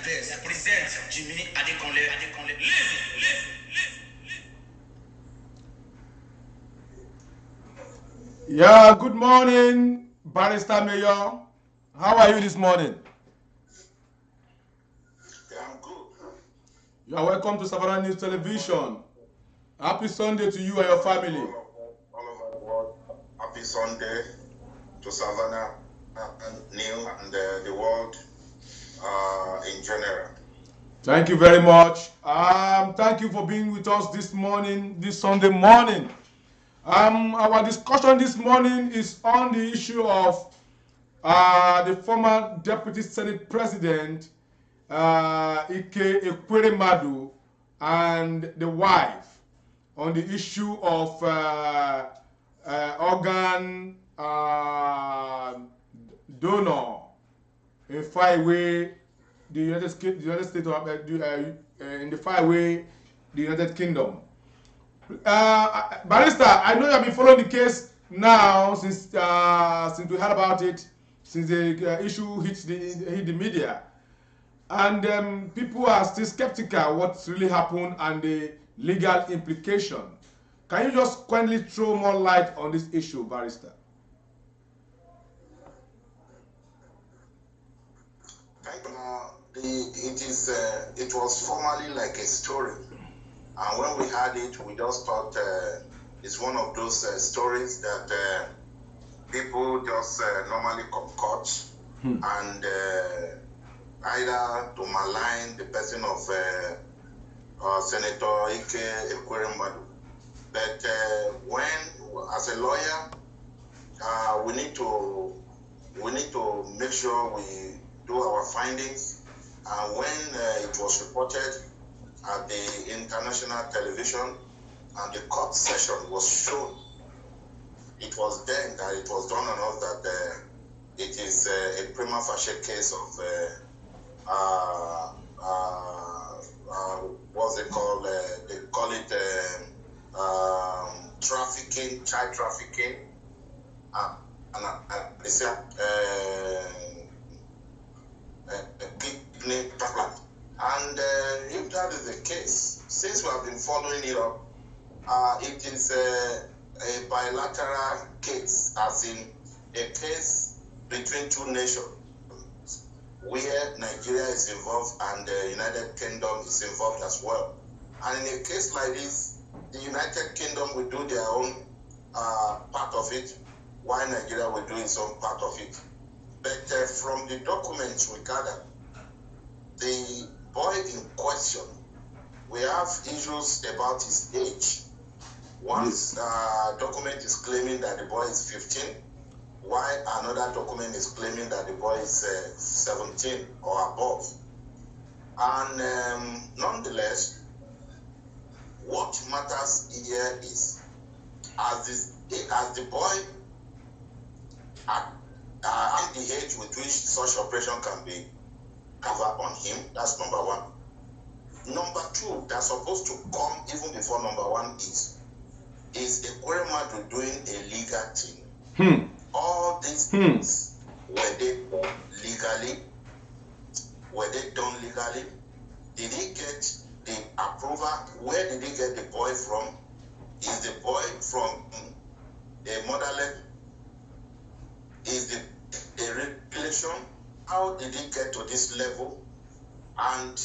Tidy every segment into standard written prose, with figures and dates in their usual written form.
present Jimmy Adekunle. Listen. Yeah, good morning, Barrister Mayor. How are you this morning? Yeah, I'm good. You are welcome to Savannah News Television. Happy Sunday to you and your family. All over the world, happy Sunday to Savannah News and the world in general. Thank you very much. Thank you for being with us this morning, this Sunday morning. Our discussion this morning is on the issue of the former Deputy Senate President Equitable and the wife on the issue of organ donor in Fireway, the United States of in the Fireway, the United Kingdom. Barrister, I know you have been following the case now since we heard about it, since the issue hit the media, and people are still skeptical what's really happened and the legal implication. Can you just kindly throw more light on this issue, Barrister? It was formerly like a story, and when we had it, we just thought it's one of those stories that people just normally concoct and either to malign the person of Senator Ike Ekweremadu. But when, as a lawyer, we need to make sure we do our findings. And when it was reported at the international television and the court session was shown, it was then that it was done on us that it is a prima facie case of what's it called? They call it trafficking, child trafficking, and they say kidney transplant. And if that is the case, since we have been following it up, it is a bilateral case, as in a case between two nations, where Nigeria is involved and the United Kingdom is involved as well. And in a case like this, the United Kingdom will do their own part of it, while Nigeria will do its own part of it. But from the documents we gathered, the boy in question, we have issues about his age. One document is claiming that the boy is 15, while another document is claiming that the boy is 17 or above. And nonetheless, what matters here is, as the boy at the age with which such operation can be covered on him, that's number one. Number two, that's supposed to come even before number one is Ekweremadu doing a legal thing. All these things, were they done legally? Were they done legally? Did he get the approval? Where did he get the boy from? Is the boy from a motherland? Is the relation? How did he get to this level? And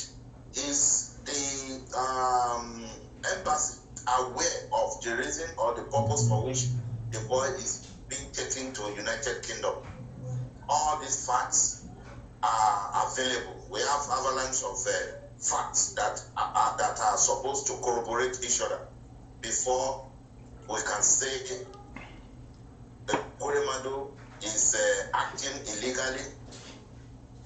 is the embassy aware of the reason or the purpose for which the boy is being taken to United Kingdom? All these facts are available. We have avalanche of facts that are supposed to corroborate each other before we can say that Ekweremadu is acting illegally,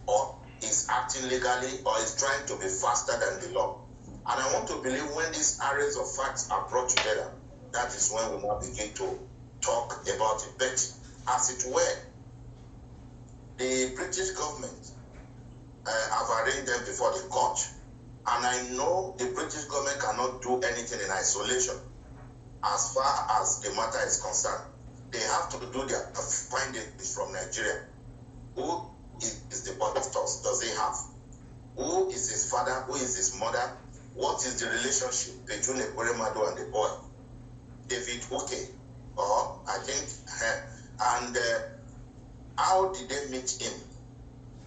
or is acting legally, or is trying to be faster than the law. And I want to believe when these arrays of facts are brought together, that is when we now begin to talk about it. But as it were, the British government have arraigned them before the court. And I know the British government cannot do anything in isolation as far as the matter is concerned. They have to do their findings from Nigeria. Who is the doctors does he have? who is his father, who is his mother, what is the relationship between Ekweremadu and the boy, David Uke, or I think, and how did they meet him?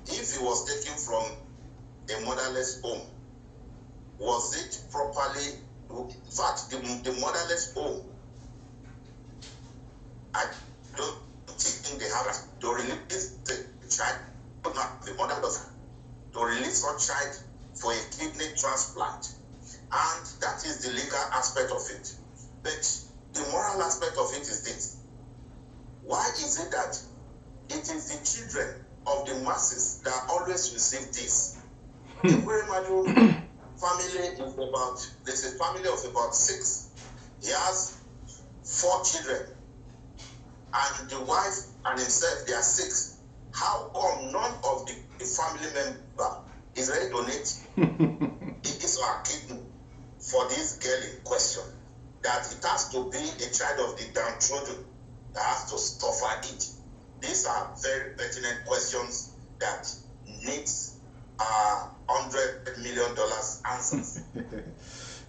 If he was taken from a motherless home, was it properly? In fact, the motherless home, I don't think they have to release the child, not the mother does, to release her child for a kidney transplant. And that is the legal aspect of it. But the moral aspect of it is this. Why is it that it is the children of the masses that always receive this? The Ekweremadu family is about, there's a family of about 6. He has 4 children. And the wife and himself, they are 6. How come none of the family member is ready to donate his or her kidney for this girl in question? That it has to be a child of the downtrodden that has to suffer it. These are very pertinent questions that needs $100 million answers.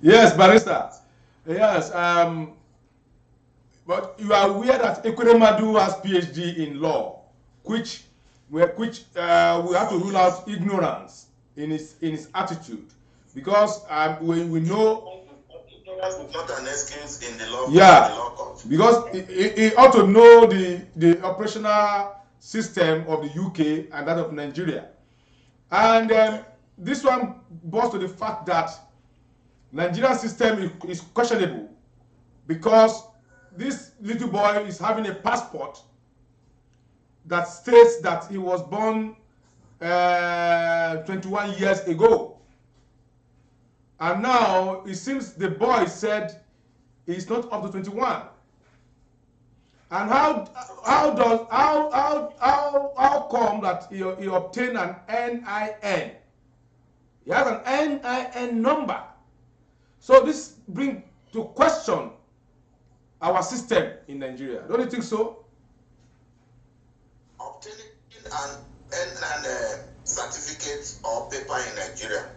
Yes, barrister. Yes, but you are aware that Ekweremadu has PhD in law, which we have to rule out ignorance in his attitude, because we know. Ignorance is not an excuse in the law. Yeah, in the law court. Because he ought to know the operational system of the UK and that of Nigeria, and this one boils to the fact that Nigerian system is questionable, because this little boy is having a passport that states that he was born 21 years ago, and now it seems the boy said he's not up to 21. And how come that he obtained an NIN? He has an NIN number. So this brings to question our system in Nigeria. Don't you think so? Obtaining an NIN certificate or paper in Nigeria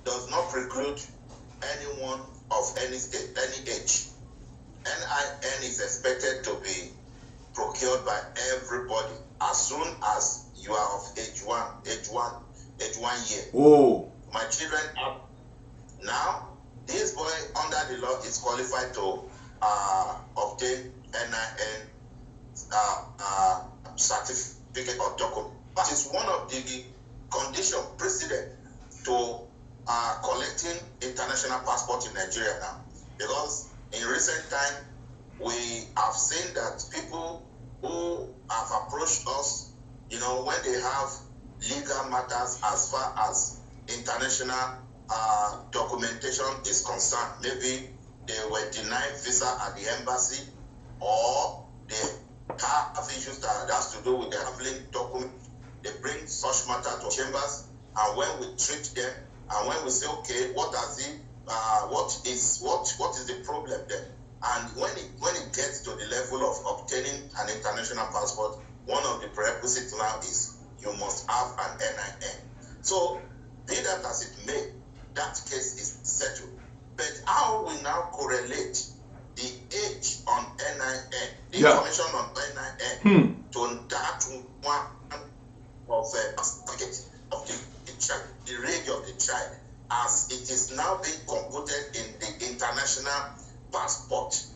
does not preclude anyone of any state, any age. NIN is expected to be procured by everybody as soon as you are of age one year. Oh. My children have now. This boy under the law is qualified to obtain NIN certificate or document. That is one of the condition precedent to collecting international passport in Nigeria now, because in recent time we have seen that people who have approached us, when they have legal matters as far as international documentation is concerned, maybe they were denied visa at the embassy, or they have issues that has to do with the handling document. They bring such matter to chambers, and when we treat them, and when we say, okay, what is the problem there? And when it gets to the level of obtaining an international passport, one of the prerequisites now is you must have an NIN. So, be that as it may, that case is settled. But how we now correlate the age on NIN, the information on NIN, to that one of the child, the range of the child, as it is now being computed in the international passport,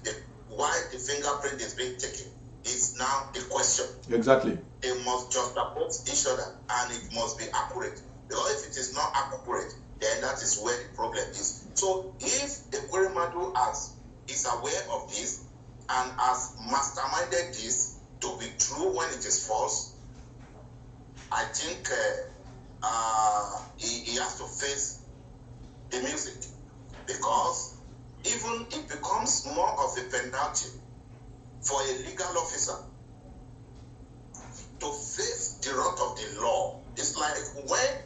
why the fingerprint is being taken is now the question. Exactly. They must juxtapose each other, and it must be accurate. Because if it is not accurate, then that is where the problem is. So if the Ekweremadu is aware of this and has masterminded this to be true when it is false, I think he has to face the music, because even it becomes more of a penalty for a legal officer to face the wrath of the law. It's like when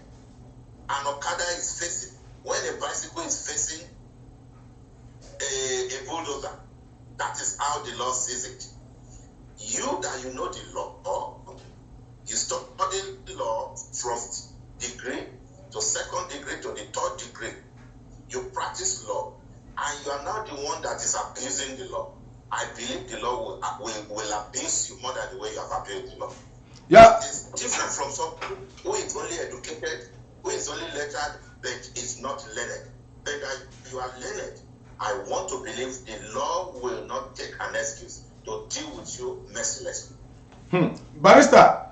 an Okada is facing, when a bicycle is facing a bulldozer. That is how the law sees it. You know the law, you study the law from degree to second will abuse you more than the way you have abused the law. Yeah. It's different from someone who is only educated, who is only lettered, but is not learned. But you are learned. I want to believe the law will not take an excuse to deal with you mercilessly. Barrister,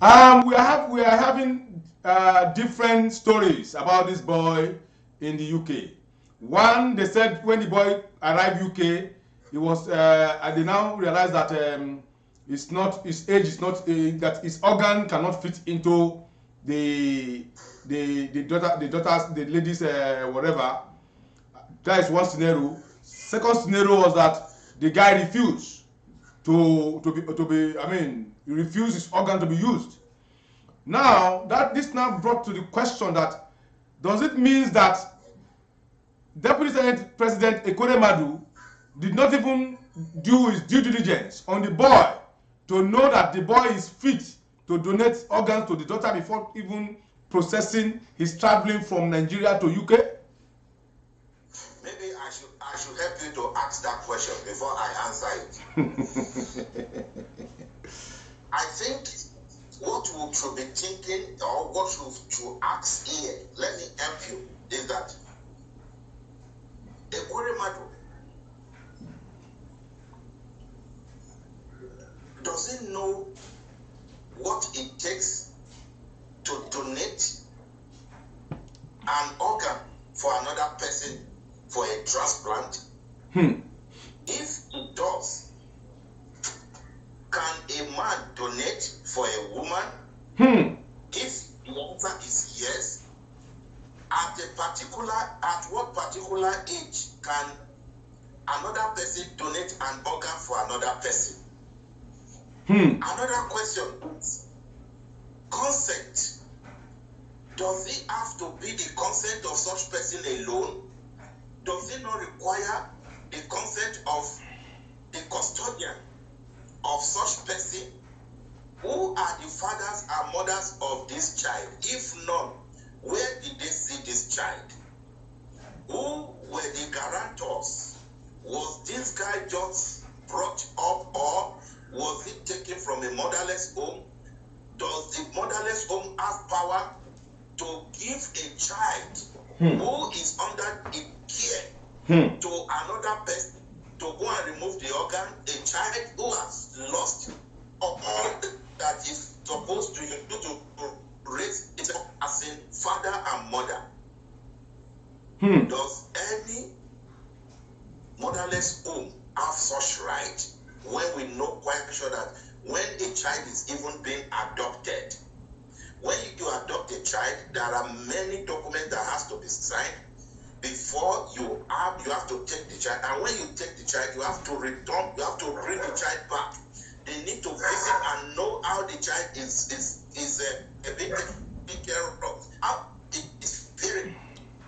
we are having different stories about this boy in the UK. One, they said when the boy arrived UK, he was and they now realize that it's not, his age is not, that his organ cannot fit into the ladies whatever. That is one scenario. Second scenario was that the guy refused to be I mean, he refused his organ to be used. Now that this now brought to the question that does it mean that Deputy Senate President Ekweremadu did not even do his due diligence on the boy to know that the boy is fit to donate organs to the daughter before even processing his traveling from Nigeria to UK? Maybe I should help you to ask that question before I answer it. I think what we should be thinking, or what we should ask here, let me help you, is that Ekweremadu, does he know what it takes to donate an organ for another person for a transplant? If he does, can a man donate for a woman? If the answer is yes, at what particular age can another person donate an organ for another person? Another question is consent. Does it have to be the consent of such person alone? Does it not require the consent of the custodian of such person? Who are the fathers and mothers of this child? If not, where did they see this child? Who were the guarantors? Was this guy just brought up, or was it taken from a motherless home? Does the motherless home have power to give a child who is under the care to another person to go and remove the organ? A child who has lost all that is supposed to do to raise itself as a father and mother. Does any motherless home have such right, when we know quite sure that when a child is even being adopted, when you adopt a child, there are many documents that has to be signed before you have to take the child, and when you take the child, you have to return, you have to bring the child back. They need to visit and know how the child is being taken care of. How it is very.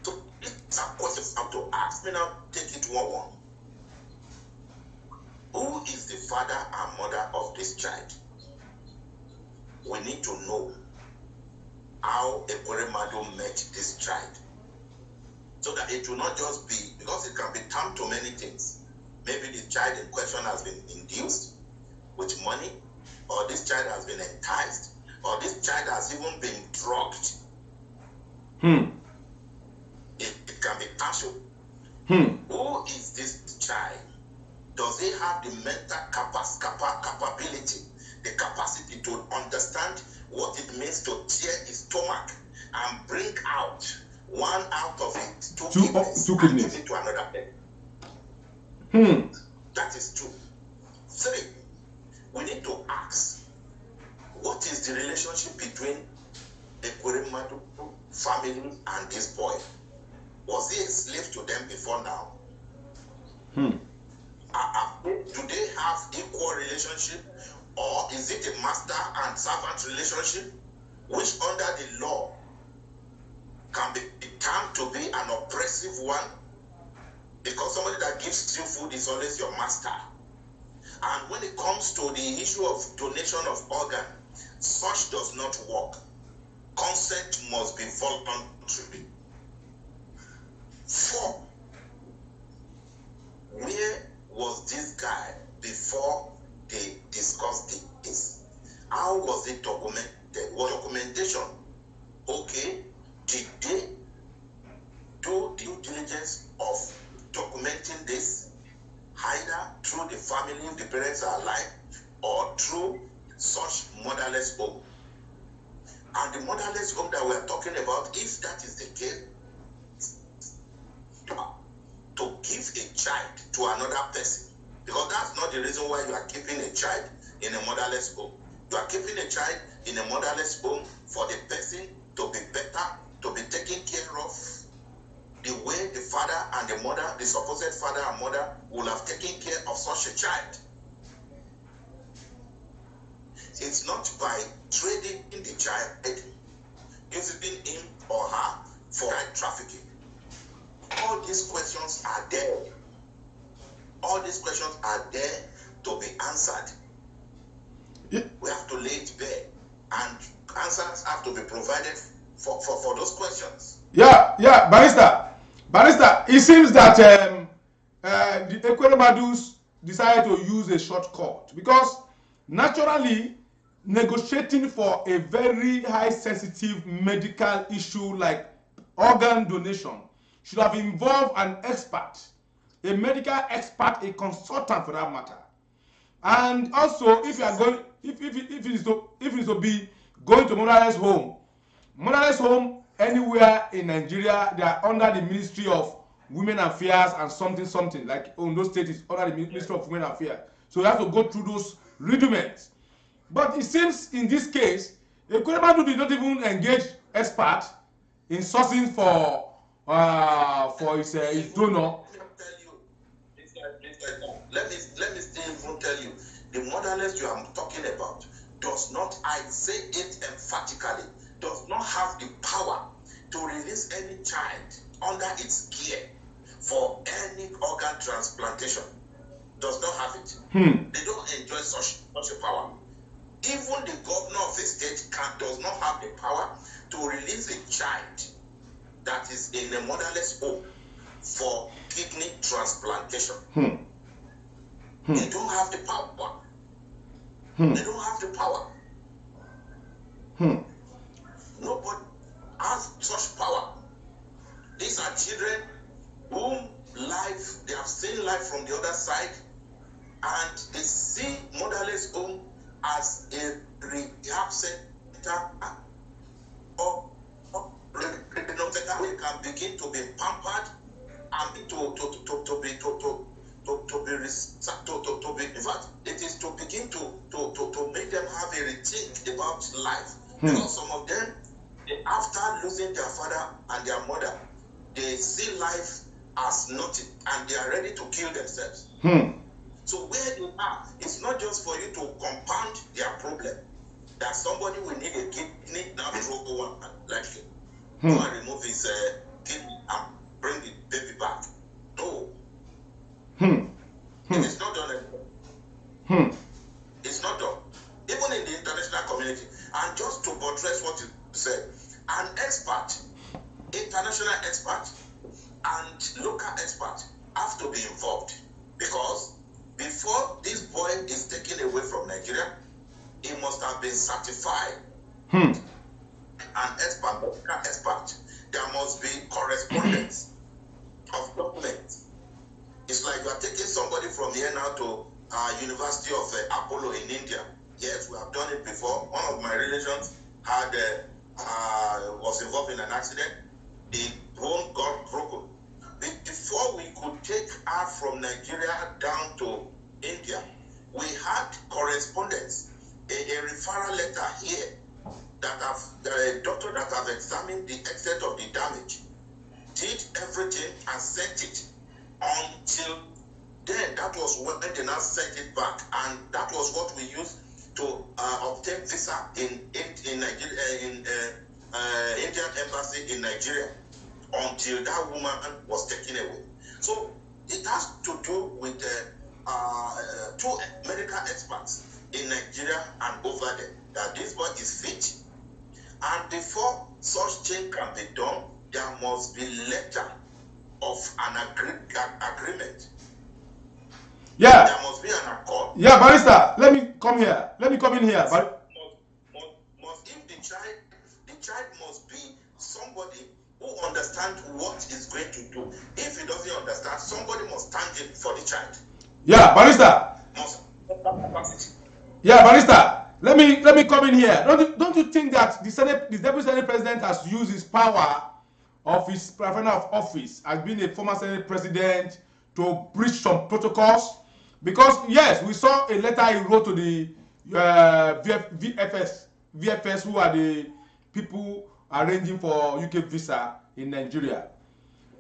So it's a question I have to ask. Me now, take it one. Who is the father and mother of this child? We need to know how Ekweremadu met this child, so that it will not just be, because it can be termed to many things. Maybe the child in question has been induced with money, or this child has been enticed, or this child has even been drugged. It can be partial. Who is this child? Does he have the mental capability, the capacity to understand what it means to tear his stomach and bring out one out of it, two kidneys, and give it to another person? That is 2. 3, we need to ask, what is the relationship between Ekweremadu family and this boy? Was he a slave to them before now? Do they have equal relationship, or is it a master and servant relationship, which under the law can be termed to be an oppressive one? Because somebody that gives you food is always your master. And when it comes to the issue of donation of organ, such does not work. Consent must be voluntary. 4, where was this guy before okay, did they do due diligence of documenting this, either through the family if the parents are alive, or through such motherless home? And the motherless home that we are talking about, if that is the case, to give a child to another person, because that's not the reason why you are keeping a child in a motherless home. You are keeping a child in a motherless home for the person to be better, to be taken care of the way the father and the mother, the supposed father and mother, will have taken care of such a child. It's not by trading in the child, using him or her for child trafficking. All these questions are there. All these questions are there to be answered. Yeah. We have to lay it bare, and answers have to be provided for those questions. Yeah, Barrister, it seems that the Ekweremadus decided to use a shortcut because naturally negotiating for a very high sensitive medical issue like organ donation should have involved an expert, a medical expert, a consultant for that matter. And also, if you are going, if it is to be going to motherless home anywhere in Nigeria, they are under the Ministry of Women Affairs and something like Ondo State is under the Ministry of Women Affairs. So you have to go through those rudiments. But it seems in this case, Ekweremadu did not even engage expert in sourcing for his donor. Let me still even tell you, the motherless you are talking about does not, I say it emphatically, does not have the power to release any child under its care for any organ transplantation. Does not have it. They don't enjoy such a power. Even the governor of a state does not have the power to release a child that is in a motherless home for kidney transplantation. They don't have the power. They don't have the power. Nobody has such power. These are children whom life, they have seen life from the other side, and they see motherless home as a rehab center or we can begin to be pampered and to be in fact it is to begin to make them have a rethink about life. Because some of them, after losing their father and their mother, they see life as nothing and they are ready to kill themselves. So where they are, it's not just for you to compound their problem that somebody will need a kidney now throw one like go and remove his kidney and bring the baby back. No. It is not done anymore. It's not done. Even in the international community. And just to buttress what you said, an expert, international expert, and local expert have to be involved. Because before this boy is taken away from Nigeria, he must have been certified. An expert, medical expert. There must be correspondence of documents. It's like you are taking somebody from here now to University of Apollo in India. Yes, we have done it before. One of my relations had was involved in an accident. The bone got broken. Before we could take her from Nigeria down to India, we had correspondence, a referral letter here that have the doctor that have examined the extent of the damage, did everything and sent it. Until then, that was when they now sent it back, and that was what we used to obtain visa in Nigeria, in Indian embassy in Nigeria, until that woman was taken away. So it has to do with two medical experts in Nigeria and over there that this boy is fit, and before such thing can be done, there must be letter of an agreement. Yeah. There must be an accord. Yeah, Barrister, let me come in here. Must if the child must be somebody who understands what is going to do. If he doesn't understand, somebody must stand in for the child. Yeah, Barrister. Yeah, Barrister. Let me come in here. Don't you think that the Deputy Senate President has used his power of his prisoner of office as being a former Senate President to breach some protocols? Because yes, we saw a letter he wrote to the VFS, who are the people arranging for UK visa in Nigeria,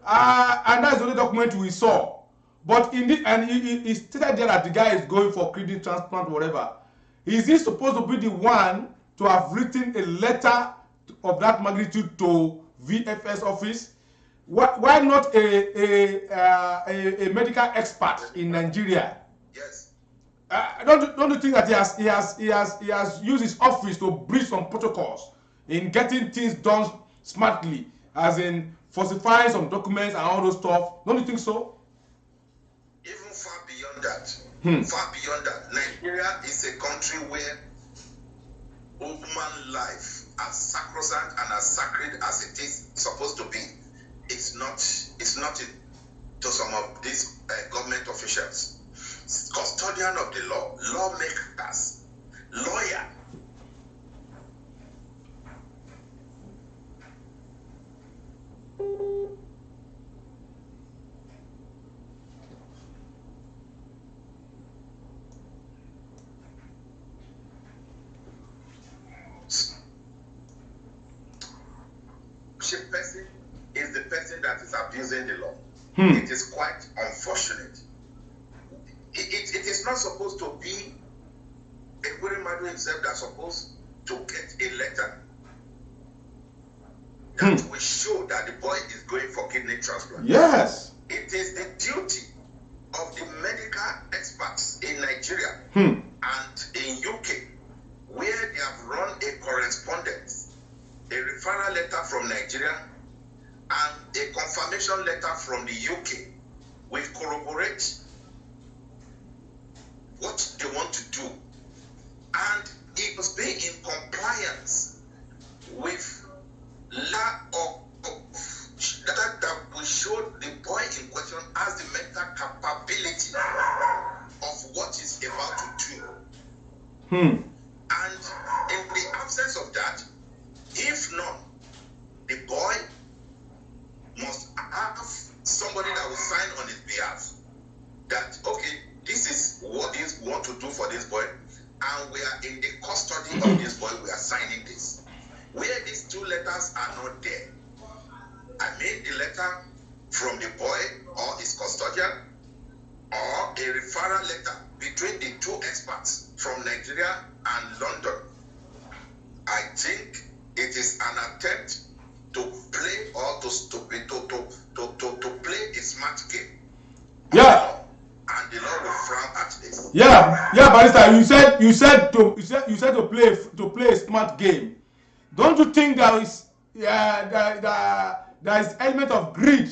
and that's the only document we saw. But he stated there that the guy is going for kidney transplant, whatever. Is he supposed to be the one to have written a letter of that magnitude to VFS office? Why not a medical expert in Nigeria? Yes. Don't you think that he has used his office to breach some protocols in getting things done smartly, as in falsifying some documents and all those stuff? Don't you think so? Even far beyond that, Nigeria is a country where human life, as sacrosanct and as sacred as it is supposed to be, it's not to some of these government officials. Custodian of the law, lawmakers, lawyer. Person is the person that is abusing the law. It is quite unfortunate. It is not supposed to be Equitable himself that's supposed to get a letter that will show that the boy is going for kidney transplant. Yes. It is the duty of the medical experts in Nigeria and in UK, where they have run a correspondence, a referral letter from Nigeria and a confirmation letter from the UK, will corroborate what they want to do, and it must be in compliance with law of that will show the boy in question has the mental capability of what he's about to do. And in the absence of that, if not, the boy must have somebody that will sign on his behalf that, okay, this is what we want to do for this boy, and we are in the custody of this boy, we are signing this. Where these two letters are not there, I mean the letter from the boy or his custodian, or a referral letter between the two experts from Nigeria and London, I think it is an attempt to play or to play a smart game. Yeah. And the law will frown at this. Yeah, Barrister. You said to play a smart game. Don't you think there is element of greed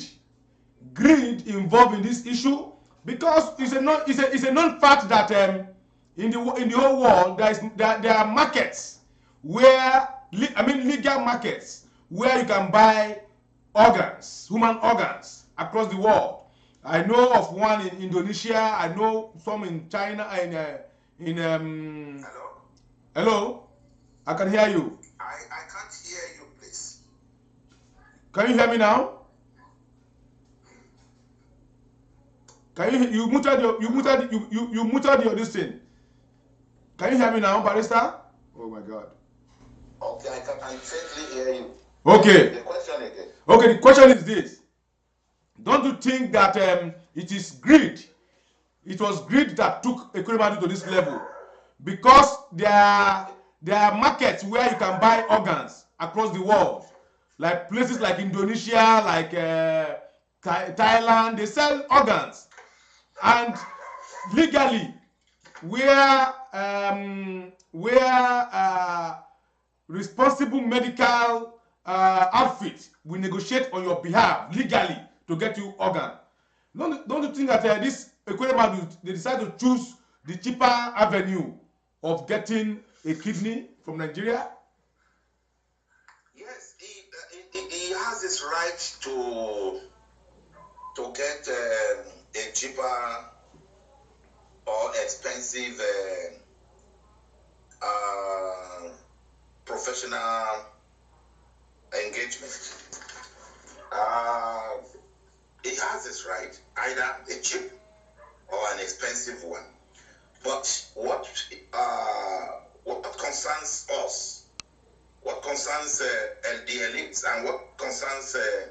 involved in this issue? Because it's a known fact that in the whole world there are markets where legal markets where you can buy human organs across the world. I know of one in Indonesia. I know some in China. Hello? I can hear you. I can't hear you, please. Can you hear me now? Can you muted your this thing? Can you hear me now, Barrister? Oh my God. Okay, I faintly hear you. Okay. The question again. Okay, the question is this. Don't you think that it is greed? It was greed that took Equitable to this level, because there are markets where you can buy organs across the world, like places like Indonesia, like Thailand. They sell organs, and legally, where responsible medical outfit will negotiate on your behalf legally to get you organ. Don't you think that this Equitable, they decide to choose the cheaper avenue of getting a kidney from Nigeria? Yes, he his right to get a cheaper or expensive professional engagement. He has his right, either a cheap or an expensive one. But what concerns us, what concerns the elites, and what concerns the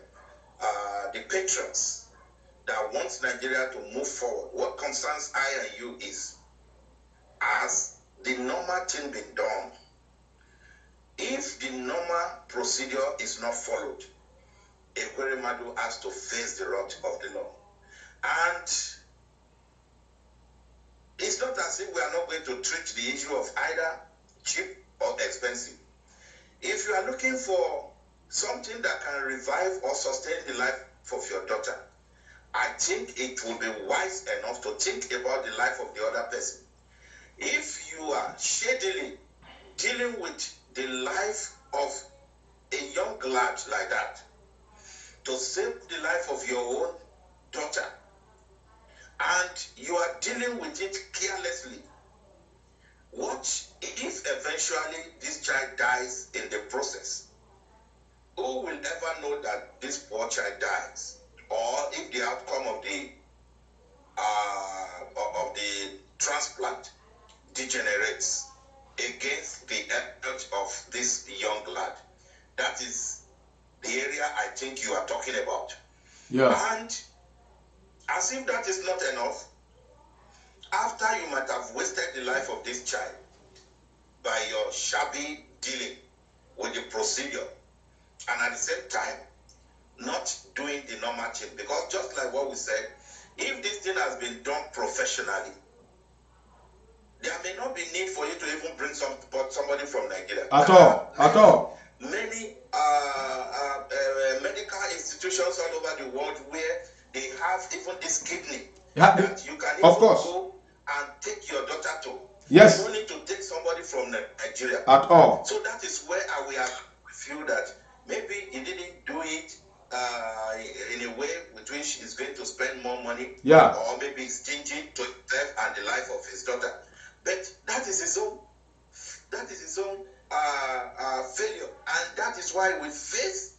patrons that wants Nigeria to move forward, what concerns I and you is, as the normal thing been done, if the normal procedure is not followed, Ekweremadu has to face the wrath of the law. And it's not as if we are not going to treat the issue of either cheap or expensive. If you are looking for something that can revive or sustain the life of your daughter, I think it will be wise enough to think about the life of the other person. If you are shadily dealing with the life of a young lad like that, to save the life of your own daughter, and you are dealing with it carelessly, what if eventually this child dies in the process? Who will ever know that this poor child dies? Or if the outcome of the transplant degenerates against the health of this young lad? That is the area I think you are talking about. Yeah. And as if that is not enough, after you might have wasted the life of this child by your shabby dealing with the procedure, and at the same time not doing the normal thing, because just like what we said, if this thing has been done professionally, there may not be need for you to even bring somebody from Nigeria. At all. Many medical institutions all over the world where they have even this kidney that you can even go and take your daughter to. Yes. You don't need to take somebody from Nigeria. At all. So that is where we are feel that maybe he didn't do it in a way with which he's going to spend more money. Yeah. Or maybe he's stingy to himself and the life of his daughter. But that is his own failure, and that is why we face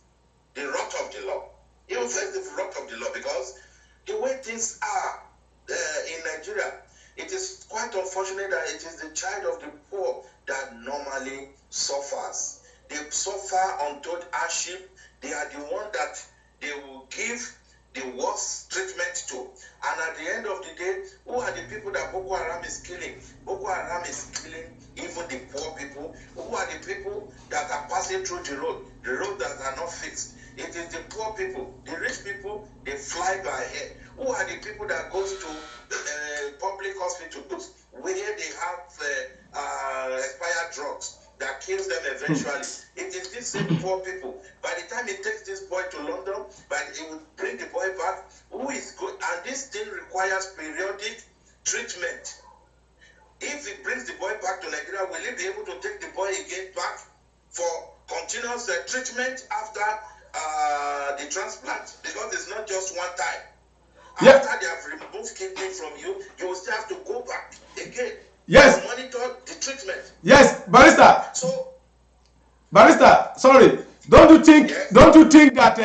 the wrath of the law. He will face the wrath of the law, because the way things are in Nigeria, it is quite unfortunate that it is the child of the poor that normally suffers. They suffer untold hardship. They are the one that they will give the worst treatment to. And at the end of the day, who are the people that Boko Haram is killing? Boko Haram is killing even the poor people. Who are the people that are passing through the road that are not fixed? It is the poor people. The rich people, they fly by air. Who are the people that goes to public hospitals where they have expired drugs that kills them eventually? It is these same poor people. By the time he takes this boy to London, he will bring the boy back. Who is good? And this thing requires periodic treatment. If he brings the boy back to Nigeria, will he be able to take the boy again back for continuous treatment after the transplant? Because it's not just one time. Yeah. After they have removed kidney from you, you will still have to go back again. Yes. To monitor the treatment. Yes, Barrister. So, Barrister, sorry. Don't you think? Yes. Don't you think that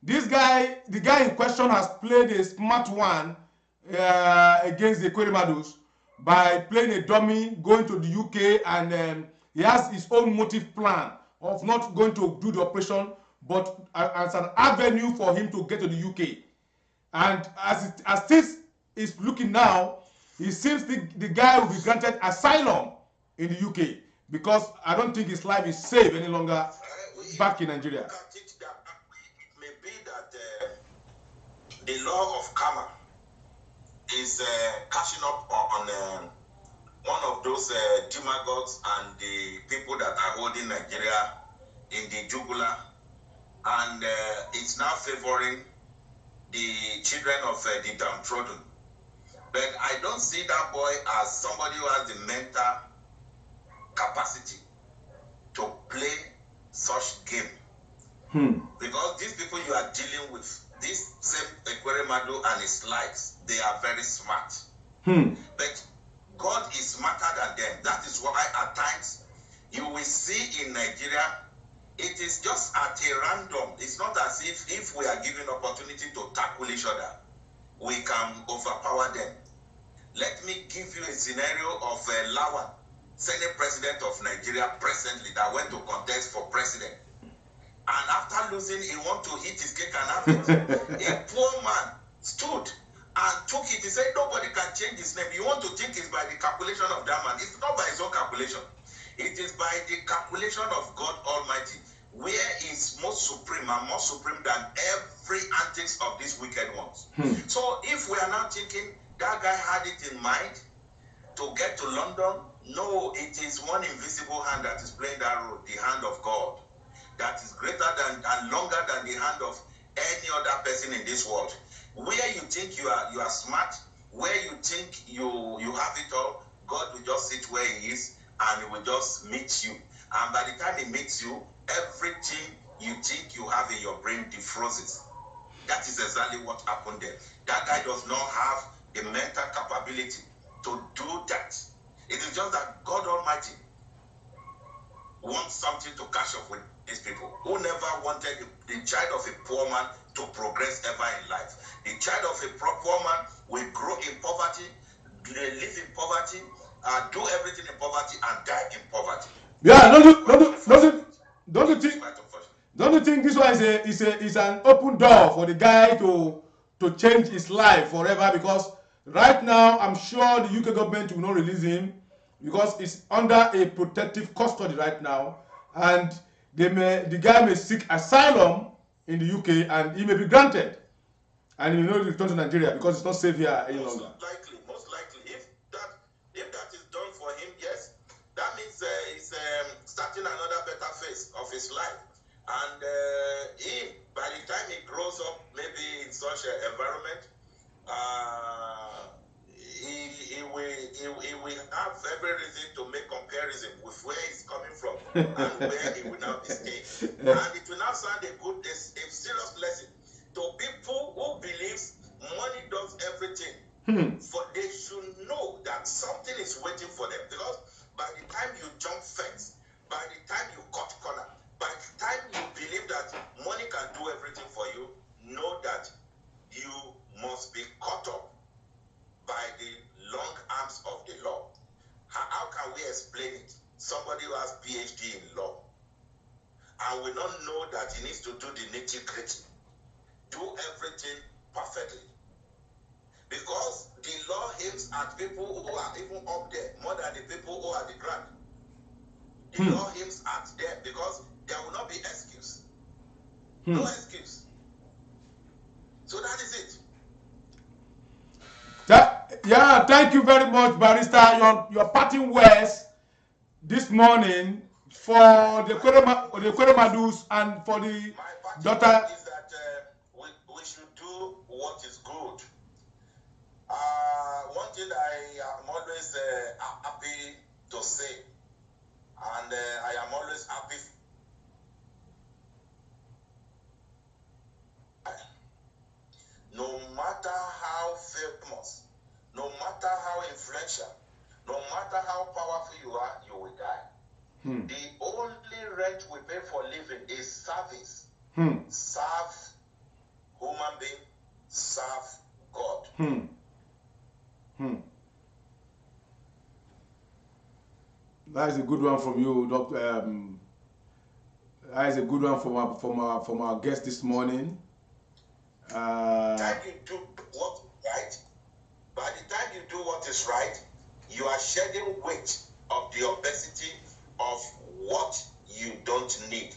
this guy, the guy in question, has played a smart one against the Ekweremadus by playing a dummy, going to the UK, and he has his own motive plan of not going to do the operation, but as an avenue for him to get to the UK. And as this is looking now, it seems the guy will be granted asylum in the UK, because I don't think his life is safe any longer back in Nigeria. It may be that the law of karma is catching up on one of those demagogues and the people that are holding Nigeria in the jugular, and it's now favoring the children of the downtrodden. But I don't see that boy as somebody who has the mental capacity to play such game. Because these people you are dealing with, this same Ekweremadu and his likes, they are very smart. But God is smarter than them. That is why at times you will see in Nigeria, it is just at a random. It's not as if we are given opportunity to tackle each other, we can overpower them. Let me give you a scenario of Lawan, Senate President of Nigeria presently, that went to contest for president. And after losing, he want to eat his cake and have it. A poor man stood and took it. He said, nobody can change his name. You want to think it's by the calculation of that man. It's not by his own calculation. It is by the calculation of God Almighty, where is most supreme and more supreme than every antics of these wicked ones. So if we are now thinking that guy had it in mind to get to London, no, it is one invisible hand that is playing that role, the hand of God, that is greater than and longer than the hand of any other person in this world. Where you think you are smart, where you think you have it all, God will just sit where he is and he will just meet you. And by the time he meets you, everything you think you have in your brain defrozes. That is exactly what happened there. That guy does not have the mental capability to do that. It is just that God Almighty wants something to catch up with these people who never wanted the child of a poor man to progress ever in life. The child of a poor man will grow in poverty, live in poverty, do everything in poverty, and die in poverty. Yeah, don't you think this one is an open door for the guy to change his life forever? Because right now, I'm sure the UK government will not release him because he's under a protective custody right now, and the guy may seek asylum in the UK and he may be granted, and he will not return to Nigeria because it's not safe here any longer. Most likely, if that is done for him, yes, that means he's starting another better phase of his life. And by the time he grows up, maybe in such an environment, he will have every reason to make comparison with where he's coming from and where he will now be staying. And it will now sound a serious lesson to people who believes money does everything. For they should know that something is waiting for them, because by the time you jump fence, by the time you cut corner, by the time you believe that money can do everything for you, know that you must be caught up by the long arms of the law. How can we explain it? Somebody who has PhD in law and will not know that he needs to do the nitty-gritty, do everything perfectly. Because the law aims at people who are even up there more than the people who are the ground. The law aims at them because there will not be excuse. No excuse. So that is it. Yeah, thank you very much, Barrister. Your parting words this morning for the Ekweremadus and for the daughter. Is that we should do what is good. One thing I am always happy to say, and I am always happy. No matter how famous, no matter how influential, no matter how powerful you are, you will die. The only rent we pay for living is service. Serve human being, serve God. That is a good one from you, Doctor. That is a good one from our guest this morning. Time you do what right, by the time you do what is right, you are shedding weight of the obesity of what you don't need,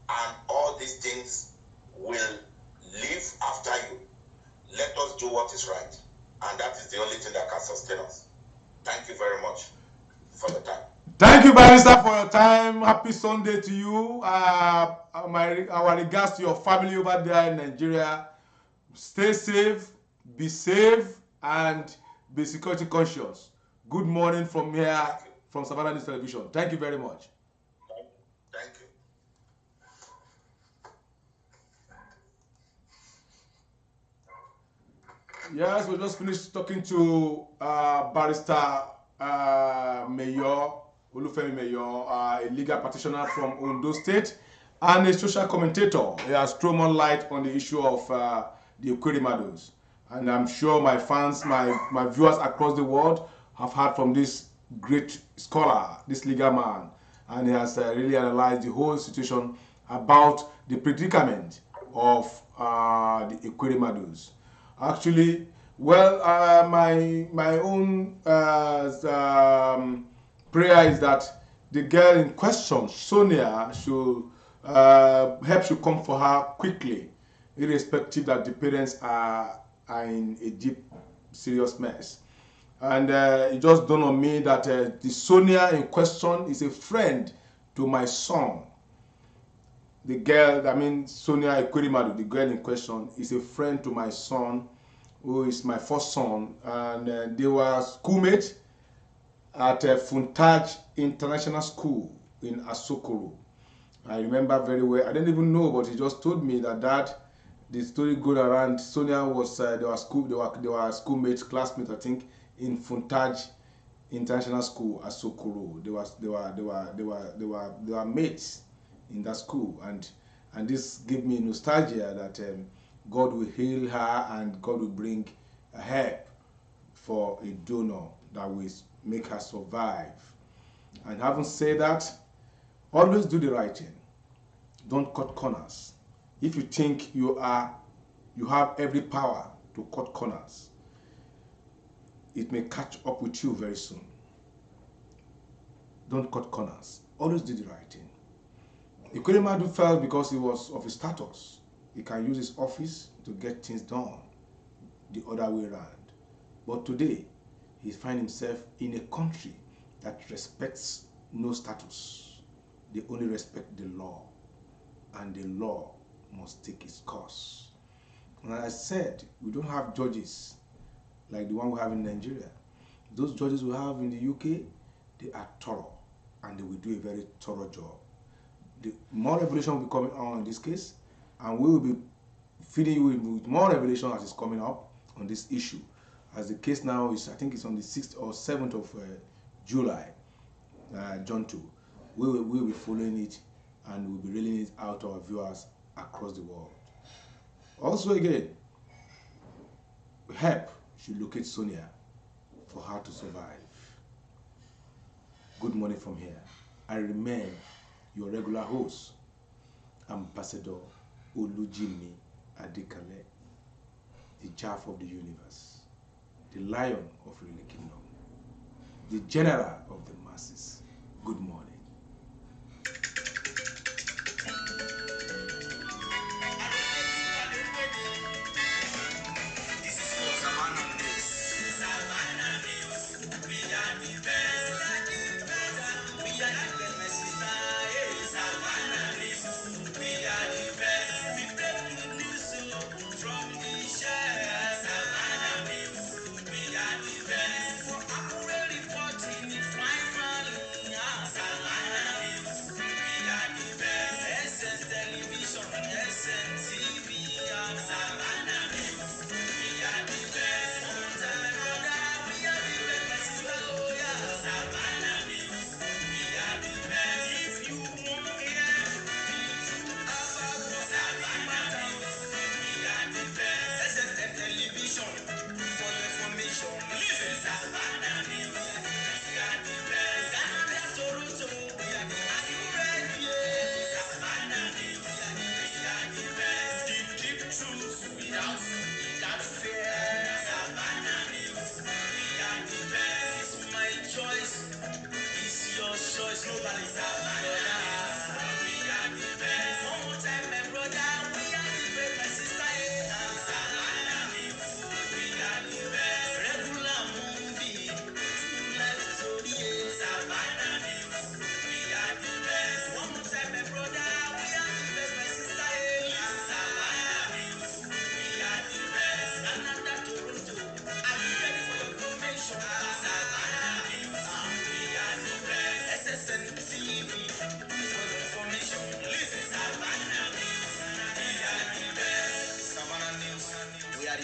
and all these things will live after you. Let us do what is right, and that is the only thing that can sustain us. Thank you very much for the time. Thank you, Barrister, for your time. Happy Sunday to you. Our regards to your family over there in Nigeria. Stay safe, and be security conscious. Good morning from here, from Savannah News Television. Thank you very much. Thank you. Yes, we just finished talking to Barrister Mayor Olufemi Mayor, a legal practitioner from Ondo State, and a social commentator. He has thrown more light on the issue of the Equirimados. And I'm sure my fans, my viewers across the world have heard from this great scholar, this legal man, and he has really analyzed the whole situation about the predicament of the Equirimados. Actually, well, my own prayer is that the girl in question, Sonia, should help should come for her quickly, irrespective that the parents are in a deep, serious mess. And it just dawned on me that the Sonia in question is a friend to my son. The girl, I mean Sonia Ekwerimadu, the girl in question, is a friend to my son, who is my first son, and they were schoolmates at Funtaj International School in Asokoro. I remember very well. I didn't even know, but he just told me that the story going around. Sonia was they were schoolmates, classmates, I think, in Funtaj International School Asokoro. They were mates in that school, and this gave me nostalgia that God will heal her and God will bring a help for a donor that will make her survive. And having said that, always do the right thing. Don't cut corners. If you think you have every power to cut corners, it may catch up with you very soon. Don't cut corners. Always do the right thing. Ikwerimadu fell because he was of his status. He can use his office to get things done the other way around. But today, he finds himself in a country that respects no status. They only respect the law, and the law must take its course. And as I said, we don't have judges like the one we have in Nigeria. Those judges we have in the UK, they are thorough, and they will do a very thorough job. The more revelation will be coming on in this case, and we will be feeding you with more revelation as it's coming up on this issue. As the case now is, I think it's on the 6th or 7th of July, John 2. We will be following it, and we'll be reeling it out to our viewers across the world. Also, again, help should locate Sonia for her to survive. Good morning from here. I remain your regular host, Ambassador Olujimi Adekale, the Jaff of the universe, the Lion of Really Kingdom, the General of the masses. Good morning. This is for Savannah News. Savannah News. We are the best. We are the best, my sister. Hey, Savannah News. We are the best. We break good news from the share. Savannah News. We are the best. For accurate reporting, fine running. Savannah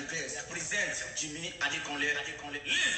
the best. Present Jimmy Adekunle. Listen.